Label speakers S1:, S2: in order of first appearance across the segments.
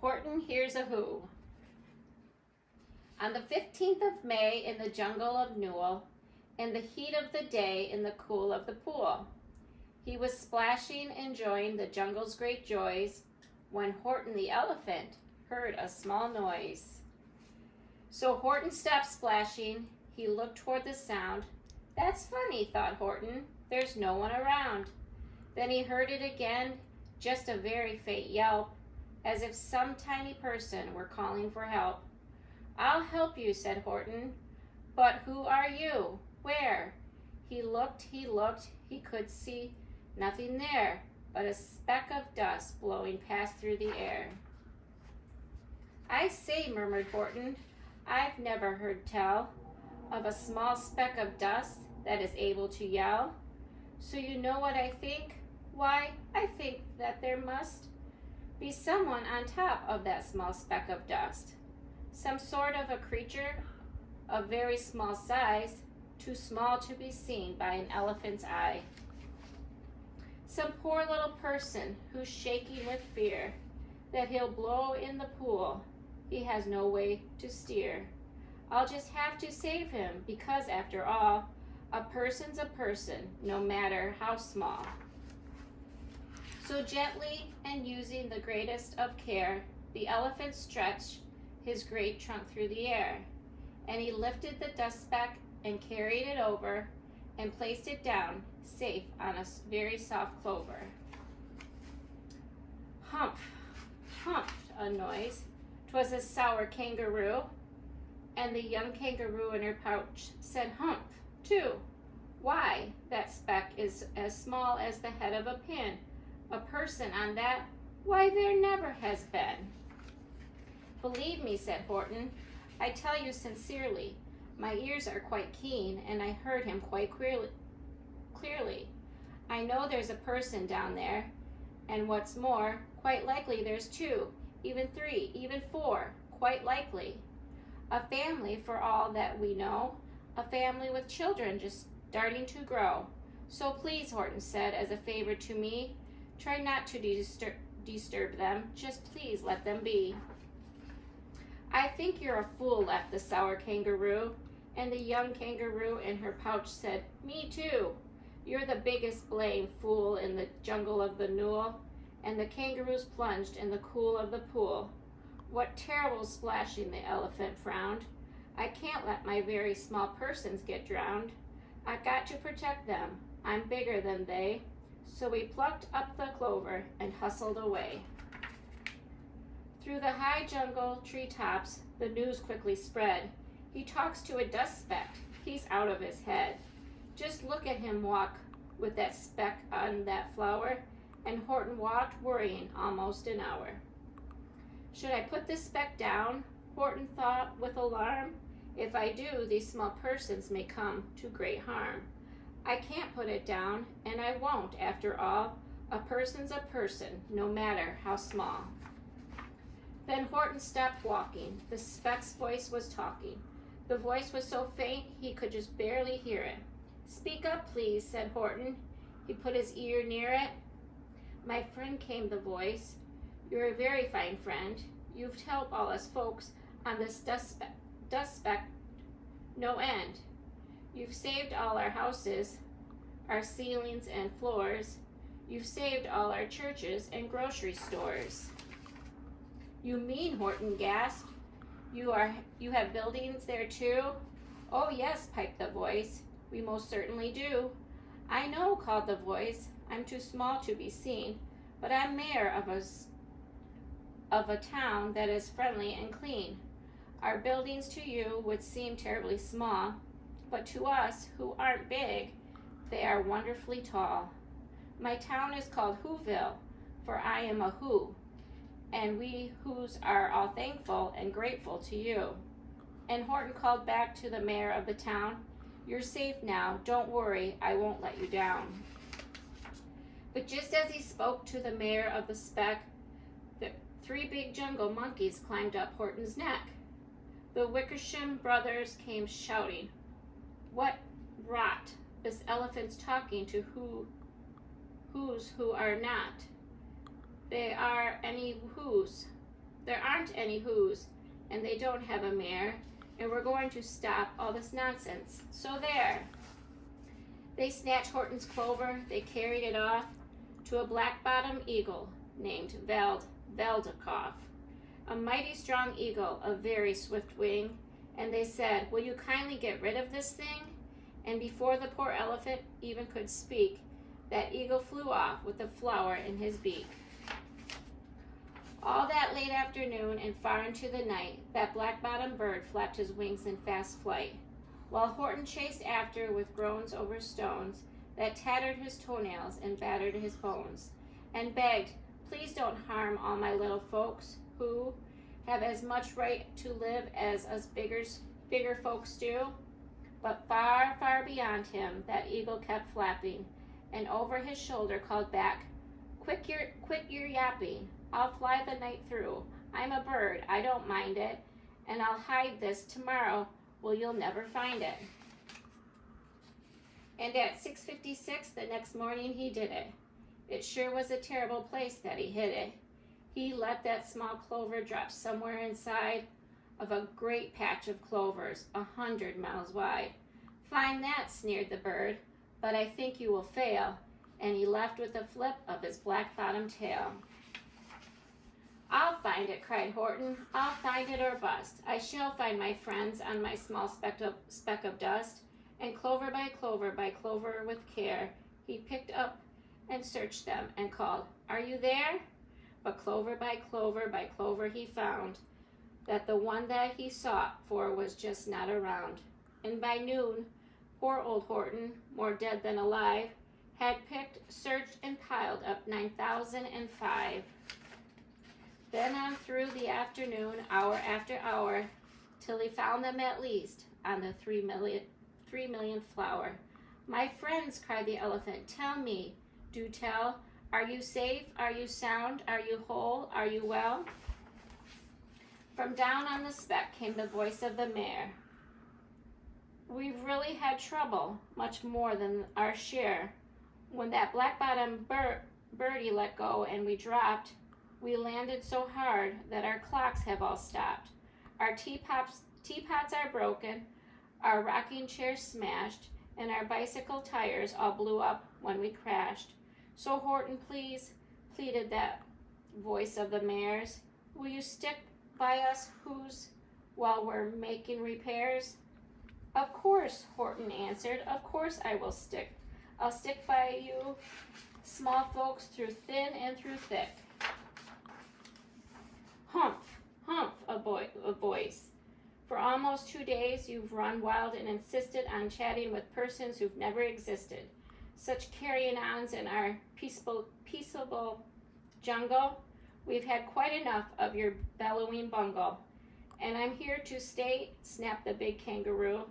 S1: Horton Hears a Who. On the 15th of May in the jungle of Newell, in the heat of the day in the cool of the pool, he was splashing, enjoying the jungle's great joys, when Horton the elephant heard a small noise. So Horton stopped splashing. He looked toward the sound. That's funny, thought Horton. There's no one around. Then he heard it again, just a very faint yelp, as if some tiny person were calling for help. I'll help you, said Horton. But who are you? Where? He looked, he could see nothing there but a speck of dust blowing past through the air. I say, murmured Horton, I've never heard tell of a small speck of dust that is able to yell. So you know what I think? Why, I think that there must be someone on top of that small speck of dust. Some sort of a creature of very small size, too small to be seen by an elephant's eye. Some poor little person who's shaking with fear that he'll blow in the pool. He has no way to steer. I'll just have to save him because, after all, a person's a person, no matter how small. So gently and using the greatest of care, the elephant stretched his great trunk through the air, and he lifted the dust speck and carried it over and placed it down, safe on a very soft clover. Humph, humphed a noise. 'Twas a sour kangaroo, and the young kangaroo in her pouch said humph, too. Why, that speck is as small as the head of a pin. A person on that, why, there never has been. Believe me, said Horton, I tell you sincerely, my ears are quite keen, and I heard him quite clearly. I know there's a person down there, and what's more, quite likely there's two, even three, even four, quite likely. A family for all that we know, a family with children just starting to grow. So please, Horton said, as a favor to me, try not to disturb them, just please let them be. I think you're a fool, laughed the sour kangaroo, and the young kangaroo in her pouch said, me too. You're the biggest blame fool in the jungle of the Newell, and the kangaroos plunged in the cool of the pool. What terrible splashing, the elephant frowned. I can't let my very small persons get drowned. I've got to protect them. I'm bigger than they. So he plucked up the clover and hustled away. Through the high jungle treetops, the news quickly spread. He talks to a dust speck. He's out of his head. Just look at him walk with that speck on that flower, and Horton walked worrying almost an hour. Should I put this speck down? Horton thought with alarm. If I do, these small persons may come to great harm. I can't put it down, and I won't, after all. A person's a person, no matter how small. Then Horton stopped walking. The speck's voice was talking. The voice was so faint he could just barely hear it. Speak up, please, said Horton. He put his ear near it. My friend, came the voice. You're a very fine friend. You've helped all us folks on this dust speck no end. You've saved all our houses, our ceilings and floors. You've saved all our churches and grocery stores. You mean, Horton gasped, you have buildings there too? Oh yes, piped the voice. We most certainly do. I know, called the voice. I'm too small to be seen, but I'm mayor of a town that is friendly and clean. Our buildings to you would seem terribly small, but to us, who aren't big, they are wonderfully tall. My town is called Whoville, for I am a Who, and we Whos are all thankful and grateful to you. And Horton called back to the mayor of the town, you're safe now, don't worry, I won't let you down. But just as he spoke to the mayor of the speck, the three big jungle monkeys climbed up Horton's neck. The Wickersham brothers came shouting, what rot, this elephant's talking to whos who are not. They are any whos. There aren't any who's, and they don't have a mayor, and we're going to stop all this nonsense. So there. They snatched Horton's clover. They carried it off to a black-bottomed eagle named Veldikoff, a mighty strong eagle of very swift wing, and they said, "Will you kindly get rid of this thing?" And before the poor elephant even could speak, that eagle flew off with a flower in his beak. All that late afternoon and far into the night, that black-bottomed bird flapped his wings in fast flight, while Horton chased after with groans over stones that tattered his toenails and battered his bones, and begged, "Please don't harm all my little folks, who have as much right to live as us bigger folks do." But far, far beyond him, that eagle kept flapping, and over his shoulder called back, quit your yapping. I'll fly the night through. I'm a bird, I don't mind it, and I'll hide this tomorrow, well, you'll never find it." And at 6:56 the next morning he did it. It sure was a terrible place that he hid it. He let that small clover drop somewhere inside of a great patch of clovers, 100 miles wide. "Fine that," sneered the bird, "but I think you will fail," and he left with a flip of his black-bottomed tail. "I'll find it," cried Horton. "I'll find it or bust. I shall find my friends on my small speck of dust." And clover by clover with care, he picked up and searched them and called, "Are you there?" But clover by clover he found that the one that he sought for was just not around. And by noon, poor old Horton, more dead than alive, had picked, searched, and piled up 9,005. Then on through the afternoon, hour after hour, till he found them at least on the 3 million flower. "My friends," cried the elephant, "tell me, do tell, are you safe? Are you sound? Are you whole? Are you well?" From down on the speck came the voice of the mayor. "We've really had trouble, much more than our share. When that black-bottomed birdie let go and we dropped, we landed so hard that our clocks have all stopped. Our teapots are broken, our rocking chairs smashed, and our bicycle tires all blew up when we crashed. So Horton, please," pleaded that voice of the mayor's, "will you stick by us who's while we're making repairs?" "Of course," Horton answered, "of course I will stick. I'll stick by you small folks through thin and through thick." "Humph, humph," a voice. "For almost 2 days you've run wild and insisted on chatting with persons who've never existed. Such carrying-ons in our peaceable jungle. We've had quite enough of your bellowing bungle. And I'm here to state," snapped the big kangaroo,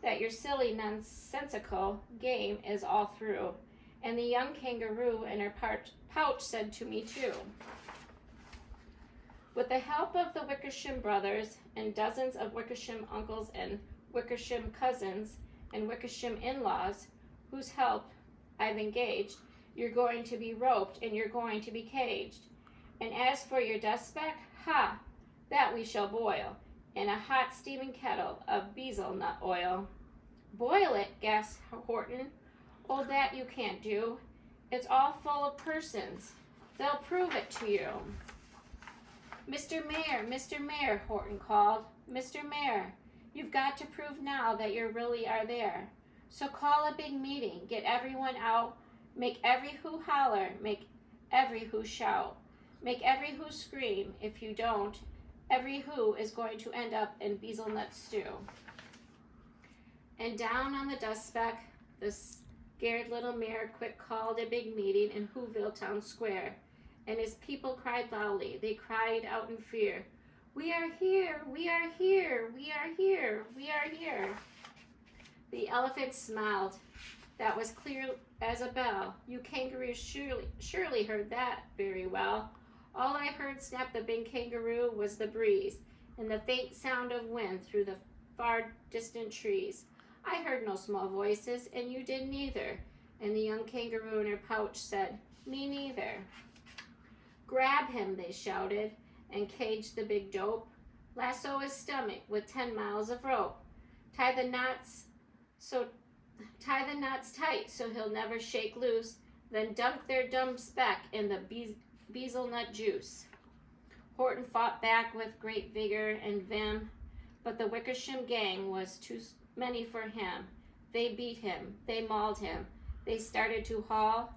S1: "that your silly, nonsensical game is all through." And the young kangaroo in her pouch said to me too. With the help of the Wickersham brothers and dozens of Wickersham uncles and Wickersham cousins and Wickersham in-laws, whose help I've engaged, you're going to be roped and you're going to be caged. And as for your dust speck, ha, that we shall boil in a hot steaming kettle of bezel nut oil. "Boil it," gasped Horton. "Oh, that you can't do. It's all full of persons. They'll prove it to you." Mr. Mayor," Horton called. "Mr. Mayor, you've got to prove now that you really are there. So call a big meeting, get everyone out, make every who holler, make every who shout, make every who scream. If you don't, every who is going to end up in bezelnut stew." And down on the dust speck, the scared little mayor quick called a big meeting in Whoville Town Square. And his people cried loudly. They cried out in fear, "We are here, we are here, we are here, we are here." The elephant smiled. "That was clear as a bell. You kangaroos surely heard that very well." "All I heard," snapped the big kangaroo, "was the breeze and the faint sound of wind through the far distant trees. I heard no small voices, and you didn't either." And the young kangaroo in her pouch said, "Me neither." "Grab him," they shouted, and cage the big dope. Lasso his stomach with 10 miles of rope. Tie the knots tight so he'll never shake loose. Then dunk their dumb speck in the bezelnut juice. Horton fought back with great vigor and vim, but the Wickersham gang was too many for him. They beat him, they mauled him, they started to haul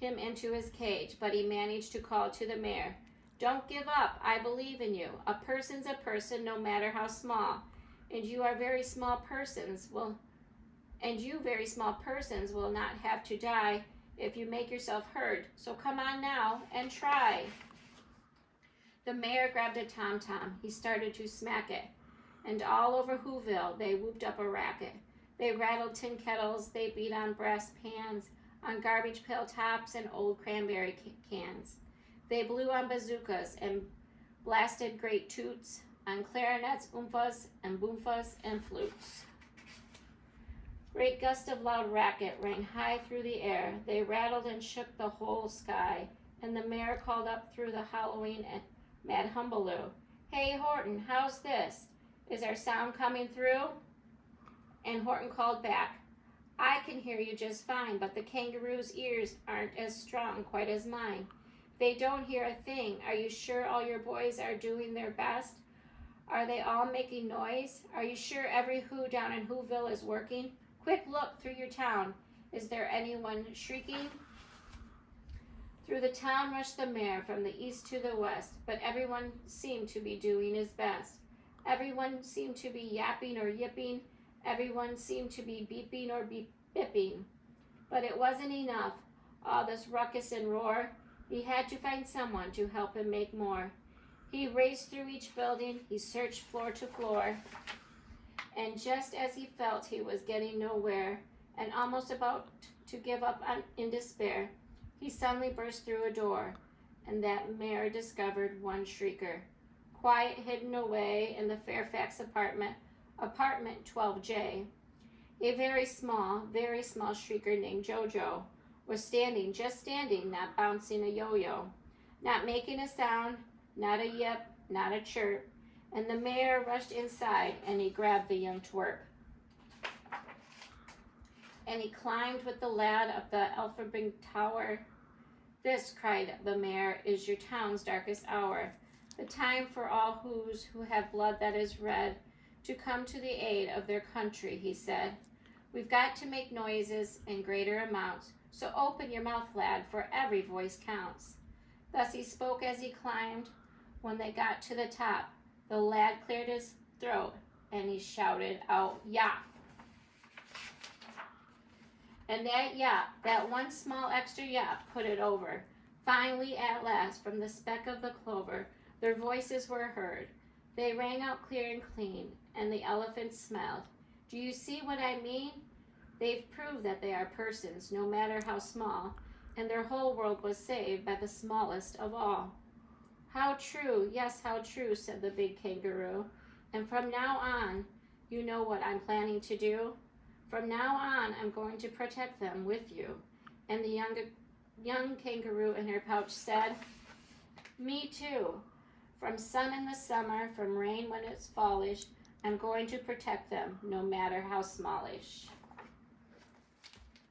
S1: him into his cage, but he managed to call to the mayor, "Don't give up, I believe in you. A person's a person no matter how small, and you very small persons will not have to die if you make yourself heard, so come on now and try." The mayor grabbed a tom-tom. He started to smack it, and all over Whoville they whooped up a racket. They rattled tin kettles, they beat on brass pans, on garbage pail tops and old cranberry cans. They blew on bazookas and blasted great toots, on clarinets, oomphas, and boomphas, and flutes. Great gust of loud racket rang high through the air. They rattled and shook the whole sky, and the mayor called up through the Halloween and mad humbaloo, "Hey, Horton, how's this? Is our sound coming through?" And Horton called back, "I can hear you just fine, but the kangaroo's ears aren't as strong quite as mine. They don't hear a thing. Are you sure all your boys are doing their best? Are they all making noise? Are you sure every Who down in Whoville is working? Quick look through your town. Is there anyone shrieking?" Through the town rushed the mayor from the east to the west, but everyone seemed to be doing his best. Everyone seemed to be yapping or yipping. Everyone seemed to be beeping or bipping. But it wasn't enough, all this ruckus and roar. He had to find someone to help him make more. He raced through each building, he searched floor to floor, and just as he felt he was getting nowhere and almost about to give up in despair, he suddenly burst through a door, and that mayor discovered one shrieker, quiet hidden away in the Fairfax apartment 12J. A very small shrieker named Jojo was just standing, not bouncing a yo-yo, not making a sound, not a yip, not a chirp, and the mayor rushed inside and he grabbed the young twerp. And he climbed with the lad up the Elphaba Tower. "This," cried the mayor, "is your town's darkest hour. The time for all Whos who have blood that is red to come to the aid of their country," he said. "We've got to make noises in greater amounts, so open your mouth, lad, for every voice counts." Thus he spoke as he climbed. When they got to the top, the lad cleared his throat and he shouted out, "Yap!" And that yap, that one small extra yap, put it over. Finally, at last, from the speck of the clover, their voices were heard. They rang out clear and clean, and the elephants smiled. "Do you see what I mean? They've proved that they are persons, no matter how small, and their whole world was saved by the smallest of all." "How true, yes, how true," said the big kangaroo. "And from now on, you know what I'm planning to do? From now on, I'm going to protect them with you." And the young kangaroo in her pouch said, "Me too. From sun in the summer, from rain when it's fallish, I'm going to protect them, no matter how smallish."